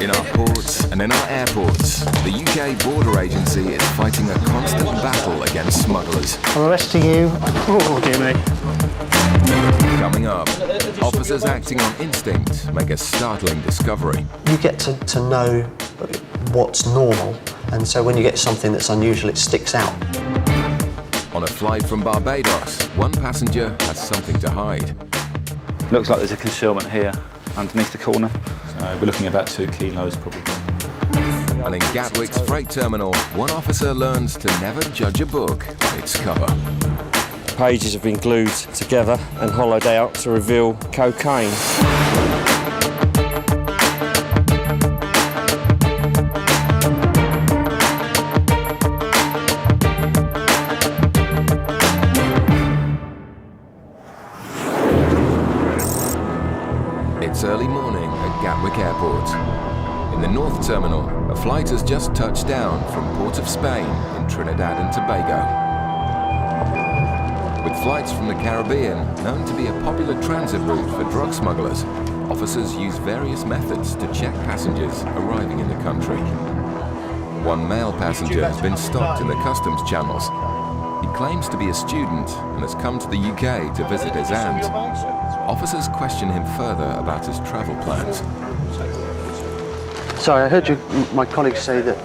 In our ports and in our airports, the UK Border Agency is fighting a constant battle against smugglers. I'm arresting you. Oh, dear me. Coming up, officers acting on instinct make a startling discovery. You get to know what's normal, and so when you get something that's unusual, it sticks out. On a flight from Barbados, one passenger has something to hide. Looks like there's a concealment here underneath the corner. So we're looking at about 2 kilos probably. And in Gatwick's freight terminal, one officer learns to never judge a book by its cover. Pages have been glued together and hollowed out to reveal cocaine. It's early morning at Gatwick Airport. In the North Terminal, a flight has just touched down from Port of Spain in Trinidad and Tobago. With flights from the Caribbean known to be a popular transit route for drug smugglers, officers use various methods to check passengers arriving in the country. One male passenger has been stopped in the customs channels. He claims to be a student and has come to the UK to visit his aunt. Officers question him further about his travel plans. Sorry, I heard my colleagues say that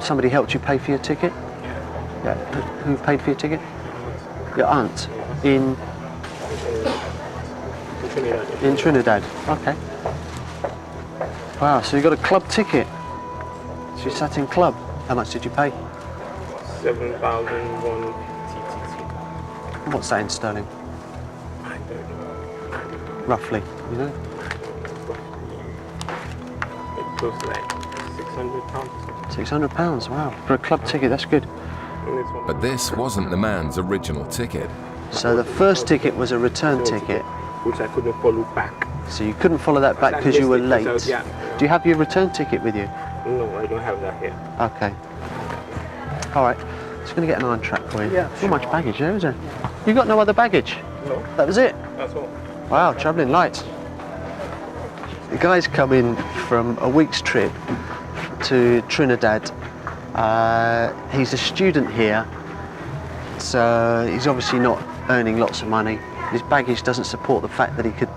somebody helped you pay for your ticket? Yeah. Who paid for your ticket? Your aunt? In Trinidad. Okay. Wow, so you got a club ticket. So you sat in club. How much did you pay? 7,001 TTT. What's that in sterling? I don't know. Roughly, you know? It goes like £600. £600, wow. For a club ticket, that's good. But this wasn't the man's original ticket. So the first ticket was a return ticket. Which I couldn't follow back. So you couldn't follow that back because you were late. Yeah. Do you have your return ticket with you? No, I don't have that here. Okay. All right. Just going to get an iron track for you. Yeah. Not much baggage there, is there? You got no other baggage? No. That was it? That's all. Wow, travelling light. The guy's come in from a week's trip to Trinidad. He's a student here, so he's obviously not earning lots of money. His baggage doesn't support the fact that he could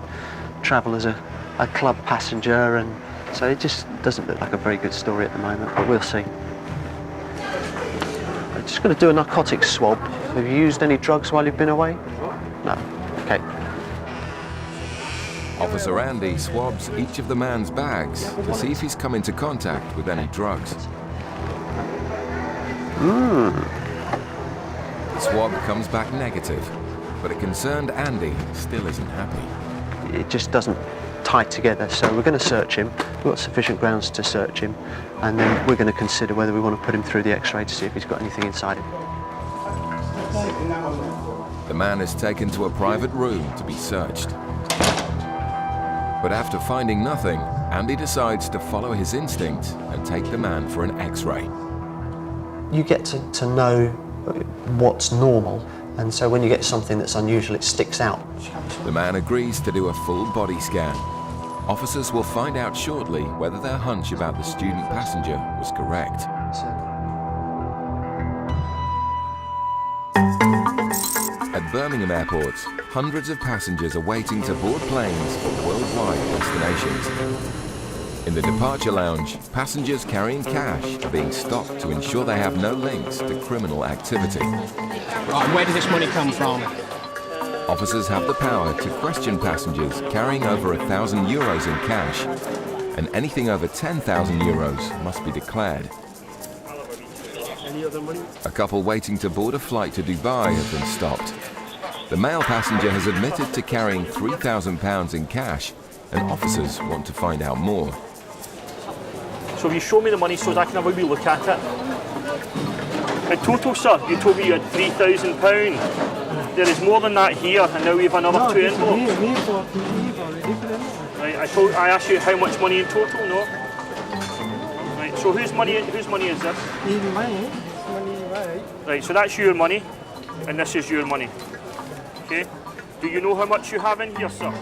travel as a club passenger, and so it just doesn't look like a very good story at the moment, but we'll see. I'm just going to do a narcotics swab. Have you used any drugs while you've been away? No. Okay. Officer Andy swabs each of the man's bags to see if he's come into contact with any drugs. The swab comes back negative, but a concerned Andy still isn't happy. It just doesn't tie together, so we're going to search him. We've got sufficient grounds to search him, and then we're going to consider whether we want to put him through the X-ray to see if he's got anything inside him. The man is taken to a private room to be searched. But after finding nothing, Andy decides to follow his instinct and take the man for an X-ray. You get to know what's normal, and so when you get something that's unusual, it sticks out. The man agrees to do a full body scan. Officers will find out shortly whether their hunch about the student passenger was correct. At Birmingham Airport, hundreds of passengers are waiting to board planes for worldwide destinations. In the departure lounge, passengers carrying cash are being stopped to ensure they have no links to criminal activity. Right, where did this money come from? Officers have the power to question passengers carrying over €1,000 in cash, and anything over €10,000 must be declared. A couple waiting to board a flight to Dubai have been stopped. The male passenger has admitted to carrying £3,000 in cash, and officers want to find out more. So if you show me the money so that I can have a wee look at it. In total, sir, you told me you had £3,000. There is more than that here, and now we have another 2 envelopes. Right, I asked you how much money in total, no? Right, so whose money is this? Money, right? Right, so that's your money, and this is your money. Okay? Do you know how much you have in here, sir?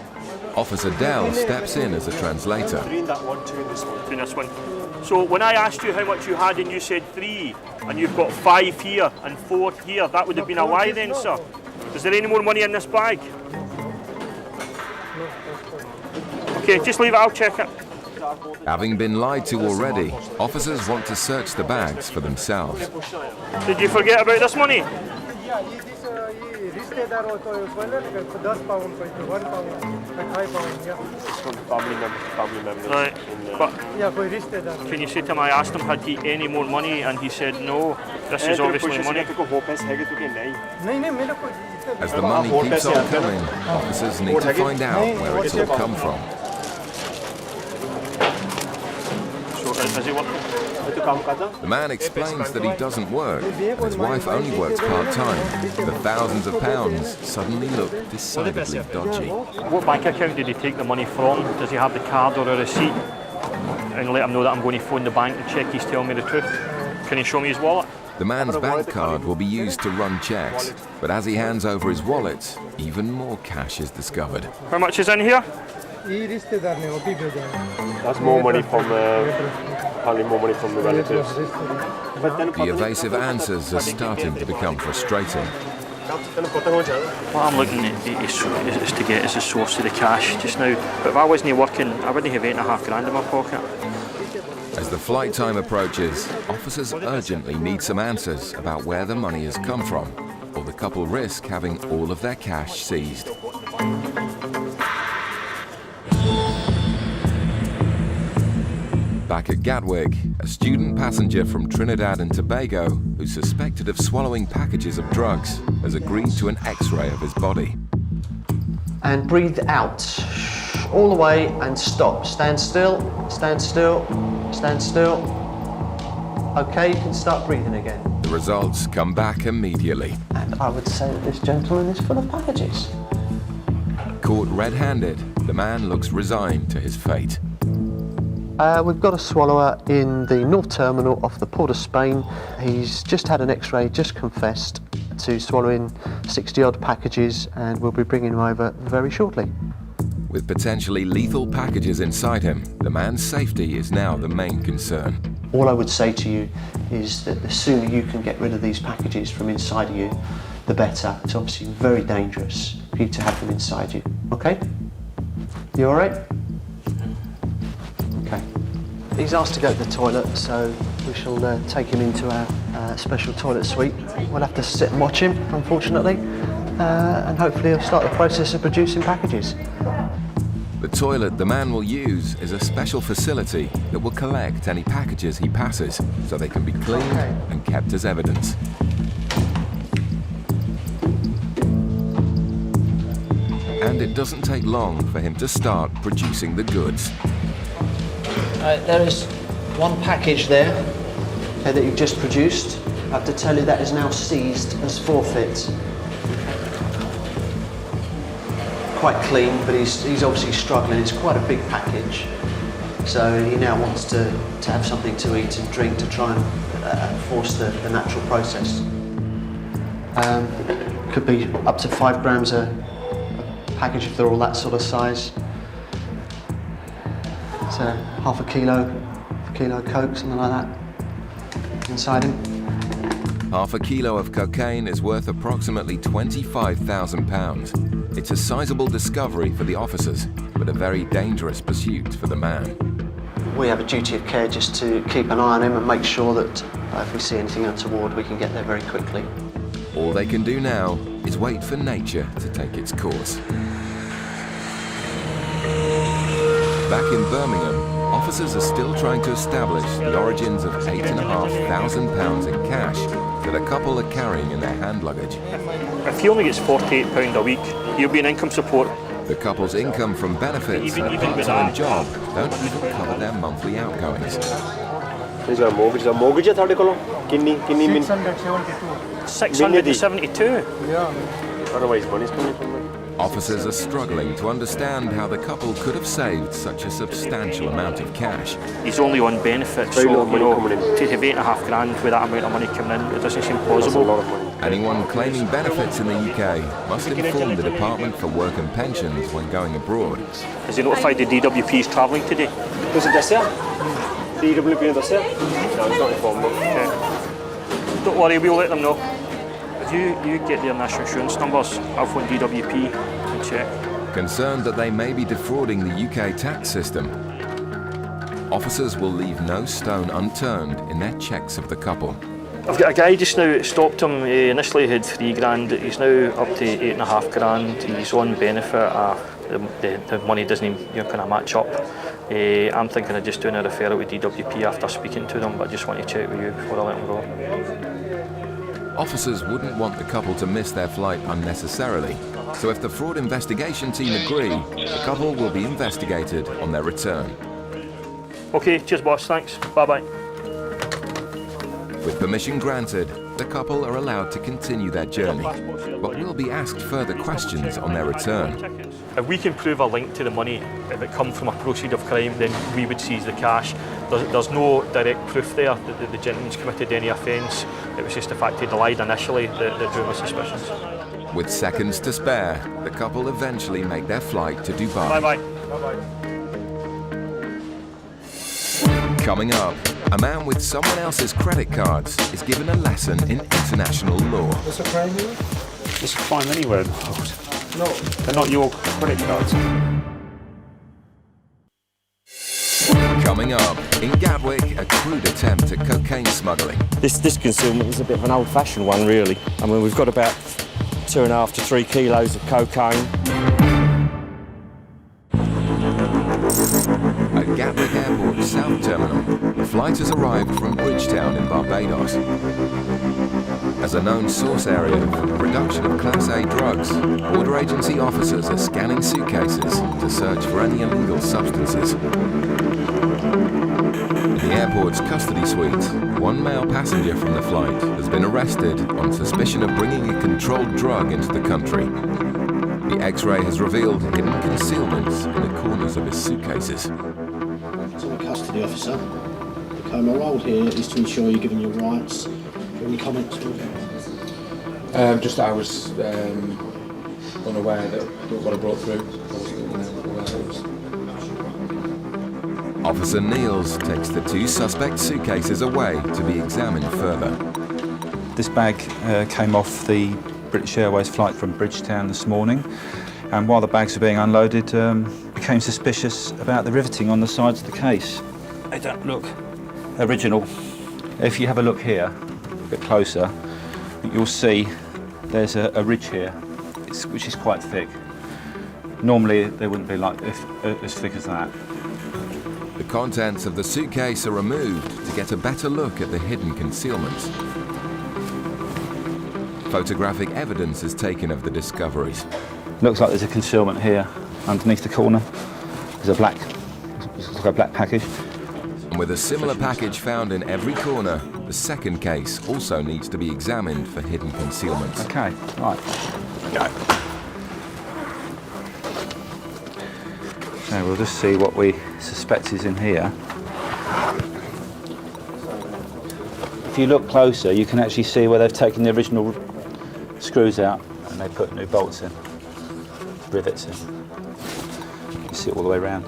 Officer Dell steps in as a translator. Between this one. So when I asked you how much you had and you said 3, and you've got 5 here and 4 here, that would have been a lie then, sir. Is there any more money in this bag? Okay, just leave it, I'll check it. Having been lied to already, officers want to search the bags for themselves. Did you forget about this money? Family members. Right, but can you say to him, I asked him had he any more money and he said no, this is obviously money. As the money keeps on coming, officers need to find out where it's all come from. So is he working? The man explains that he doesn't work, and his wife only works part-time. The thousands of pounds suddenly look decidedly dodgy. What bank account did he take the money from? Does he have the card or a receipt? And let him know that I'm going to phone the bank and check he's telling me the truth. Can he show me his wallet? The man's bank card will be used to run checks, but as he hands over his wallet, even more cash is discovered. How much is in here? That's more money from, probably more money from the relatives. The evasive answers are starting to become frustrating. What I'm looking at is to get is the source of the cash just now. But if I wasn't working, I wouldn't have £8.5 grand in my pocket. As the flight time approaches, officers urgently need some answers about where the money has come from, or the couple risk having all of their cash seized. Back at Gatwick, a student passenger from Trinidad and Tobago, who's suspected of swallowing packages of drugs, has agreed to an X-ray of his body. And breathe out. All the way and stop. Stand still, stand still, stand still. Okay, you can start breathing again. The results come back immediately. And I would say that this gentleman is full of packages. Caught red-handed, the man looks resigned to his fate. We've got a swallower in the North Terminal off the Port of Spain. He's just had an X-ray, just confessed to swallowing 60-odd packages, and we'll be bringing him over very shortly. With potentially lethal packages inside him, the man's safety is now the main concern. All I would say to you is that the sooner you can get rid of these packages from inside of you, the better. It's obviously very dangerous for you to have them inside you. Okay? You all right? Okay. He's asked to go to the toilet, so we shall take him into our special toilet suite. We'll have to sit and watch him, unfortunately, and hopefully he'll start the process of producing packages. The toilet the man will use is a special facility that will collect any packages he passes, so they can be cleaned and kept as evidence. And it doesn't take long for him to start producing the goods. There is one package there that you've just produced. I have to tell you that is now seized as forfeit. Quite clean, but he's obviously struggling. It's quite a big package. So he now wants to have something to eat and drink to try and force the natural process. Could be up to 5 grams a package if they're all that sort of size. So half a kilo Coke, something like that, inside him. Half a kilo of cocaine is worth approximately £25,000. It's a sizable discovery for the officers, but a very dangerous pursuit for the man. We have a duty of care just to keep an eye on him and make sure that if we see anything untoward, we can get there very quickly. All they can do now is wait for nature to take its course. Back in Birmingham, officers are still trying to establish the origins of £8,500 in cash that a couple are carrying in their hand luggage. If he only gets £48 a week, he'll be in income support. The couple's income from benefits and a part-time job don't even cover their monthly outgoings. Is there a mortgage? Is there a mortgage at Kini 672. I don't know where his money's coming from. Officers are struggling to understand how the couple could have saved such a substantial amount of cash. He's only on benefit, so, lot of money coming in. to have $8.5 grand with that amount of money coming in, it doesn't seem That's a plausible. lot of money. Anyone claiming benefits in the UK must inform the Department for Work and Pensions when going abroad. Has he notified the DWP he's travelling today? Was it this year? DWP in this year? No, it's not informed. Okay. Don't worry, we'll let them know. If you get their national insurance numbers, I'll phone DWP and check. Concerned that they may be defrauding the UK tax system, officers will leave no stone unturned in their checks of the couple. I've got a guy just now stopped him. He initially had $3 grand. He's now up to $8.5 grand. He's on benefit. The money doesn't kind of match up. I'm thinking of just doing a referral with DWP after speaking to them, but I just want to check with you before I let him go. Officers wouldn't want the couple to miss their flight unnecessarily, so if the fraud investigation team agree, the couple will be investigated on their return. Okay, cheers boss, thanks. Bye-bye. With permission granted, the couple are allowed to continue their journey, but will be asked further questions on their return. If we can prove a link to the money, if it comes from a proceed of crime, then we would seize the cash. There's no direct proof there that the gentleman's committed any offence. It was just the fact he lied initially that drew my suspicions. With seconds to spare, the couple eventually make their flight to Dubai. Bye-bye. Coming up, a man with someone else's credit cards is given a lesson in international law. What's a crime here? There's a crime anywhere in the world. No. They're not your credit cards. Coming up, in Gatwick, a crude attempt at cocaine smuggling. This concealment is a bit of an old-fashioned one, really. I mean, we've got about 2.5 to 3 kilos of cocaine. At Gatwick Airport South Terminal, the flight has arrived from Bridgetown in Barbados. As a known source area for the production of Class A drugs, border agency officers are scanning suitcases to search for any illegal substances. In the airport's custody suite, one male passenger from the flight has been arrested on suspicion of bringing a controlled drug into the country. The X-ray has revealed hidden concealments in the corners of his suitcases. So I'm a custody officer. Okay, my role here is to ensure you're given your rights. Any comments? Just that I was unaware that what I brought through. I wasn't aware that it was. Officer Niels takes the 2 suspect suitcases away to be examined further. This bag came off the British Airways flight from Bridgetown this morning, and while the bags were being unloaded, became suspicious about the riveting on the sides of the case. They don't look original. If you have a look here, a bit closer, you'll see there's a ridge here, which is quite thick. Normally they wouldn't be like as thick as that. The contents of the suitcase are removed to get a better look at the hidden concealments. Photographic evidence is taken of the discoveries. Looks like there's a concealment here underneath the corner. There's a black package. And with a similar package found in every corner, the second case also needs to be examined for hidden concealments. Okay, right, go. So we'll just see what we suspect is in here. If you look closer, you can actually see where they've taken the original screws out and they put new bolts in, rivets in. You see it all the way around.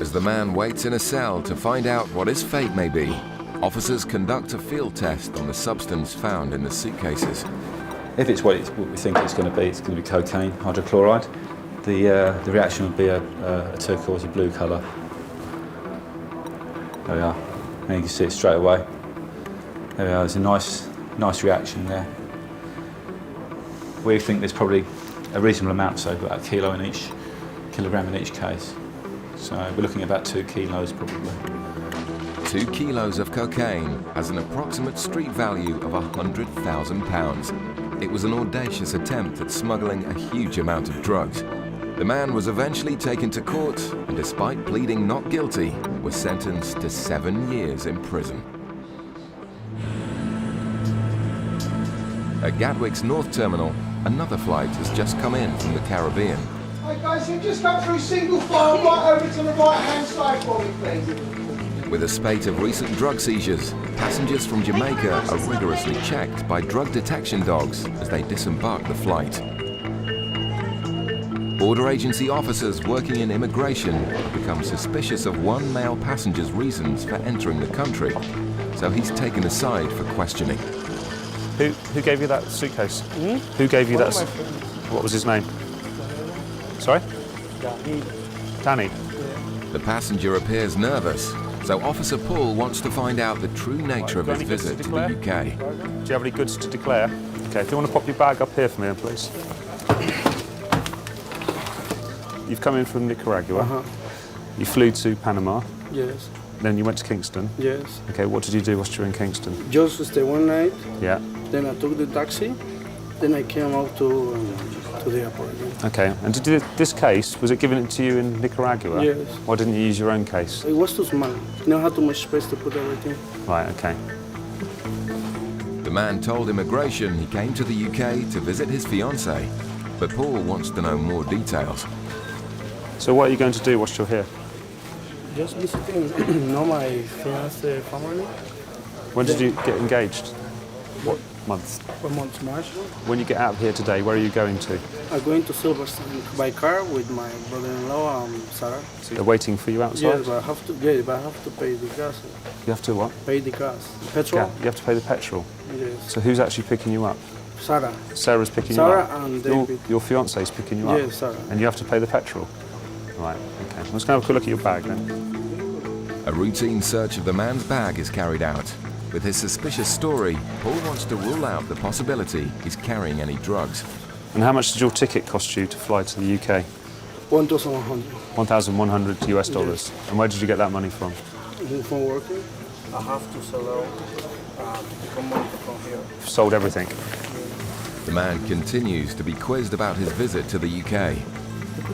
As the man waits in a cell to find out what his fate may be, officers conduct a field test on the substance found in the suitcases. If it's what we think it's going to be cocaine, hydrochloride. The reaction would be a turquoisey blue colour. There we are. And you can see it straight away. There we are. There's a nice reaction there. We think there's probably a reasonable amount, so about a kilogram in each case. So we're looking at about 2 kilos probably. 2 kilos of cocaine has an approximate street value of £100,000. It was an audacious attempt at smuggling a huge amount of drugs. The man was eventually taken to court and, despite pleading not guilty, was sentenced to 7 years in prison. At Gatwick's North Terminal, another flight has just come in from the Caribbean. Hi guys, you just come through single file right over to the right-hand side for me, please. With a spate of recent drug seizures, passengers from Jamaica are rigorously checked by drug detection dogs as they disembark the flight. Border agency officers working in immigration have become suspicious of one male passenger's reasons for entering the country, so he's taken aside for questioning. Who gave you that suitcase? Who gave you that? What was his name? Sorry? Danny. The passenger appears nervous, so Officer Paul wants to find out the true nature of his visit to the UK. Do you have any goods to declare? Okay, if you want to pop your bag up here for me, please. You've come in from Nicaragua. You flew to Panama. Yes. Then you went to Kingston. Yes. Okay, what did you do whilst you were in Kingston? Just stay one night. Yeah. Then I took the taxi. Then I came out to the airport again. Okay, and this case, was it given to you in Nicaragua? Yes. Why didn't you use your own case? It was too small. You don't have too much space to put everything. Right, okay. The man told immigration he came to the UK to visit his fiancée, but Paul wants to know more details. So what are you going to do whilst you're here? Just visiting my fiancé family. When did you get engaged? What month? For months, March. When you get out of here today, where are you going to? I'm going to Silverstone by car with my brother-in-law, Sarah. So they're waiting for you outside? Yes, but I have to. Yeah, but I have to pay the gas. You have to what? Pay the gas. Petrol. Yeah, you have to pay the petrol. Yes. So who's actually picking you up? Sarah. Sarah's picking you up. Sarah and David. Your fiance's picking you up. Yes, Sarah. And you have to pay the petrol. Right. Okay. I'm just going to have a quick look at your bag then. A routine search of the man's bag is carried out. With his suspicious story, Paul wants to rule out the possibility he's carrying any drugs. And how much did your ticket cost you to fly to the UK? 1,100. 1,100 US dollars. Yes. And where did you get that money from? From working. I have to sell out to become money from here. Sold everything. The man continues to be quizzed about his visit to the UK,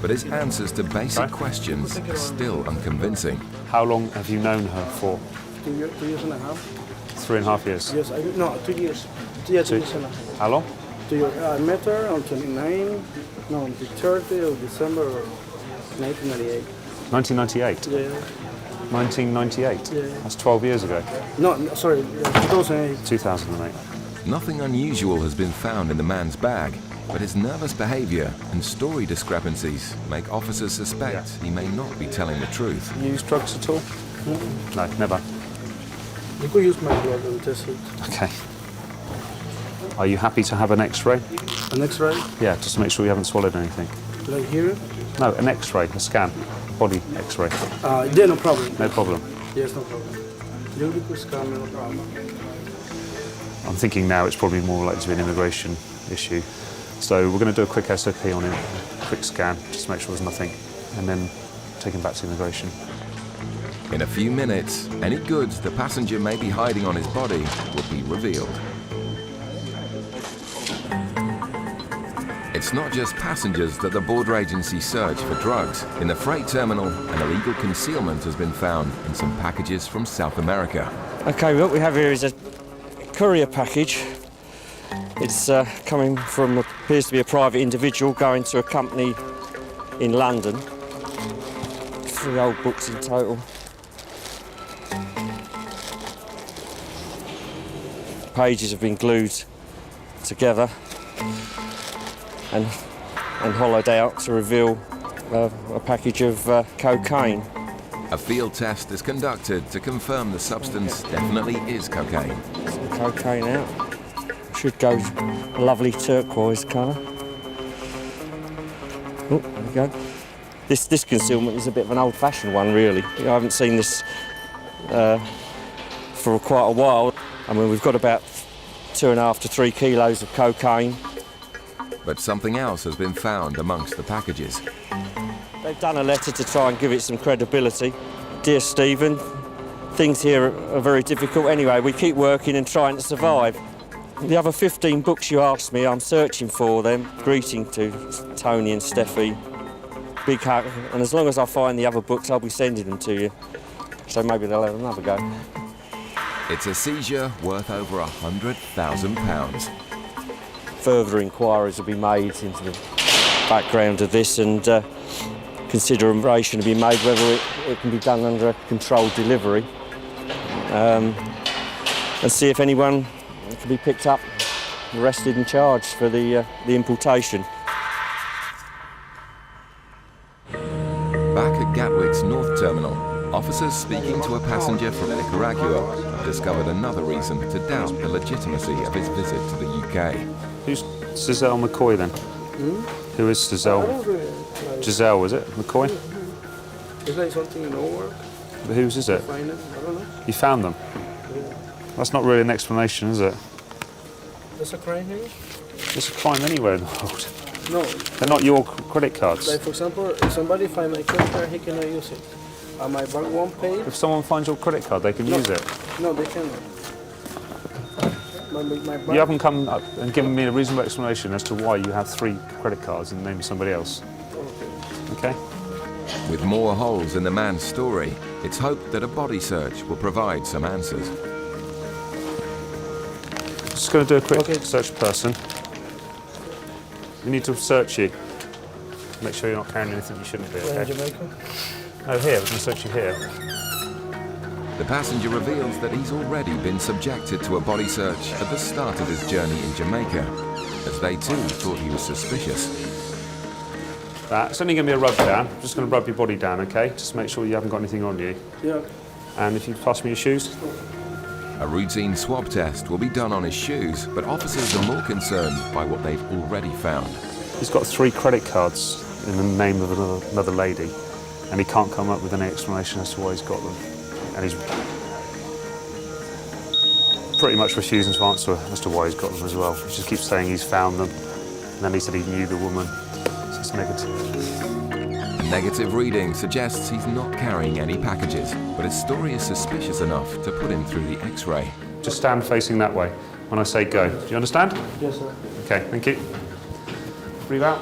but his answers to basic questions are still unconvincing. How long have you known her for? 2 years and a half. 3.5 years? Yes, no, 2 years. Yeah, 2 years and a half. How long? 2 years. I met her on the 30th of December of 1998. 1998? Yeah. 1998? Yeah. That's 12 years ago. No, sorry, 2008. 2008. Nothing unusual has been found in the man's bag, but his nervous behavior and story discrepancies make officers suspect he may not be telling the truth. Use drugs at all? No, never. You could use my blood and test it. Okay. Are you happy to have an X-ray? An X-ray? Yeah, just to make sure you haven't swallowed anything. Like here? No, an X-ray, a scan, body X-ray. Yeah, no problem. No problem. Yes, no problem. You could scan, no problem. I'm thinking now it's probably more likely to be an immigration issue. So we're going to do a quick SOP on him, a quick scan, just to make sure there's nothing, and then take him back to immigration. In a few minutes, any goods the passenger may be hiding on his body will be revealed. It's not just passengers that the border agency search for drugs. In the freight terminal, an illegal concealment has been found in some packages from South America. Okay, what we have here is a courier package. It's coming from, appears to be a private individual going to a company in London. 3 old books in total. Pages have been glued together and hollowed out to reveal a package of cocaine. A field test is conducted to confirm the substance definitely is cocaine. Some cocaine out. Should go a lovely turquoise colour. Oh, there we go. This concealment is a bit of an old-fashioned one, really. I haven't seen this for quite a while. I mean, we've got about 2.5 to 3 kilos of cocaine. But something else has been found amongst the packages. They've done a letter to try and give it some credibility. Dear Stephen, things here are very difficult anyway. We keep working and trying to survive. The other 15 books you asked me, I'm searching for them. Greeting to Tony and Steffi. Big hug. And as long as I find the other books, I'll be sending them to you. So maybe they'll have another go. It's a seizure worth over £100,000. further inquiries will be made into the background of this, and consideration will be made whether it can be done under a controlled delivery, and see if anyone can be picked up, arrested and charged for the importation. Back at Gatwick's North Terminal, officers speaking to a passenger from Nicaragua have discovered another reason to doubt the legitimacy of his visit to the UK. Who's Giselle McCoy then? Who is Giselle? Giselle, was it? McCoy? It's like something in our work. But whose is it? Find it. I don't know. You found them? Yeah. That's not really an explanation, is it? That's a crime here? It's a crime anywhere in the world. No. They're not your credit cards. Like, for example, if somebody finds my credit card, he cannot use it. My bank won't pay. If someone finds your credit card, they can use it. No, they cannot. My bank... You haven't come up and given me a reasonable explanation as to why you have 3 credit cards in the name of somebody else. Okay? With more holes in the man's story, it's hoped that a body search will provide some answers. Just going to do a quick search person. We need to search you. Make sure you're not carrying anything you shouldn't be, okay? In Jamaica? Oh, here, we're going to search you here. The passenger reveals that he's already been subjected to a body search at the start of his journey in Jamaica, as they too thought he was suspicious. It's only going to be a rub down. I'm just going to rub your body down, okay? Just make sure you haven't got anything on you. Yeah. And if you pass me your shoes. A routine swab test will be done on his shoes, but officers are more concerned by what they've already found. He's got 3 credit cards in the name of another lady, and he can't come up with any explanation as to why he's got them. And he's pretty much refusing to answer as to why he's got them as well. He just keeps saying he's found them, and then he said he knew the woman. So it's negative. A negative reading suggests he's not carrying any packages, but his story is suspicious enough to put him through the X-ray. Just stand facing that way when I say go. Do you understand? Yes, sir. Okay, thank you. Breathe out.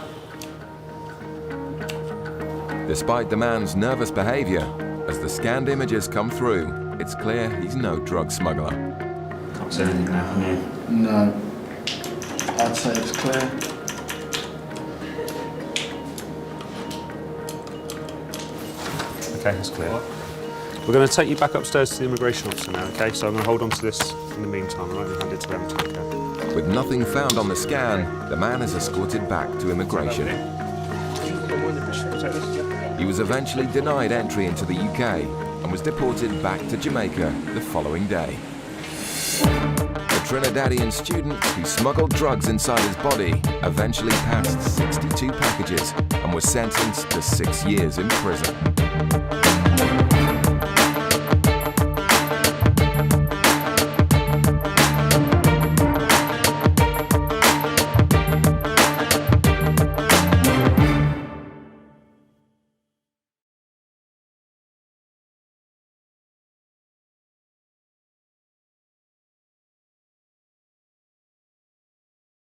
Despite the man's nervous behaviour, as the scanned images come through, it's clear he's no drug smuggler. Can't say anything now, can you? No. I'd say it's clear. Okay, that's clear. We're going to take you back upstairs to the immigration officer now, okay? So I'm going to hold on to this in the meantime, all right? And hand it to them, okay? With nothing found on the scan, the man is escorted back to immigration. He was eventually denied entry into the UK and was deported back to Jamaica the following day. The Trinidadian student who smuggled drugs inside his body eventually passed 62 packages and was sentenced to 6 years in prison.